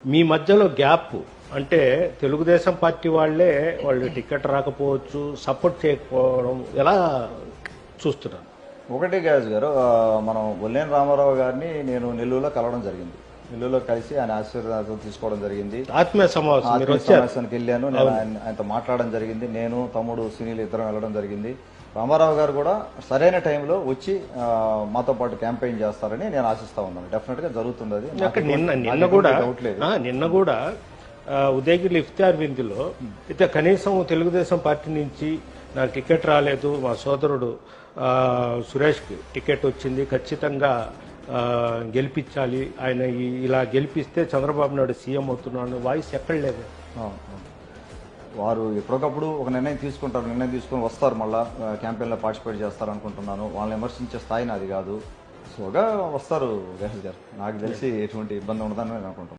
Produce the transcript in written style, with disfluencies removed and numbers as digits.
మీ మధ్యలో గ్యాప్ అంటే తెలుగుదేశం పార్టీ వాళ్ళు టికెట్ రాకపోవచ్చు, సపోర్ట్ చేయకపోవడం ఎలా చూస్తున్నారు? ఒకటి గాజు గారు, మనం బొల్లేని రామారావు గారిని నేను నెల్లూరులో కలవడం జరిగింది. నెల్లూరులో కలిసి ఆయన ఆశీర్వాదం తీసుకోవడం జరిగింది. ఆత్మీయ సమావేశానికి వెళ్ళాను. నేను ఆయనతో మాట్లాడడం జరిగింది. నేను తమ్ముడు సునీల్ ఇద్దరం వెళ్ళడం జరిగింది. రామారావు గారు కూడా సరైన టైంలో వచ్చి మాతో పాటు క్యాంపెయిన్ చేస్తారని నేను ఆశిస్తా ఉన్నాను. డెఫినెట్ గా జరుగుతుంది. అది నిన్న కూడా ఉదయగిరి ఇఫ్తార్ విందులో అయితే కనీసం తెలుగుదేశం పార్టీ నుంచి నాకు టికెట్ రాలేదు, మా సోదరుడు సురేష్కి టికెట్ వచ్చింది, ఖచ్చితంగా గెలిపించాలి, ఆయన ఇలా గెలిపిస్తే చంద్రబాబు నాయుడు సీఎం అవుతున్నాడు వాయిస్ ఎక్కడ లేదు. వారు ఎప్పటికప్పుడు ఒక నిర్ణయం తీసుకుంటారు, నిర్ణయం తీసుకుని వస్తారు, మళ్ళీ క్యాంపెయిన్లో పార్టిసిపేట్ చేస్తారు అనుకుంటున్నాను. వాళ్ళని విమర్శించే స్థాయి నాది కాదు. సోగా వస్తారు గహేష్ గారు. నాకు తెలిసి ఎటువంటి ఇబ్బంది ఉండదని నేను అనుకుంటున్నాను.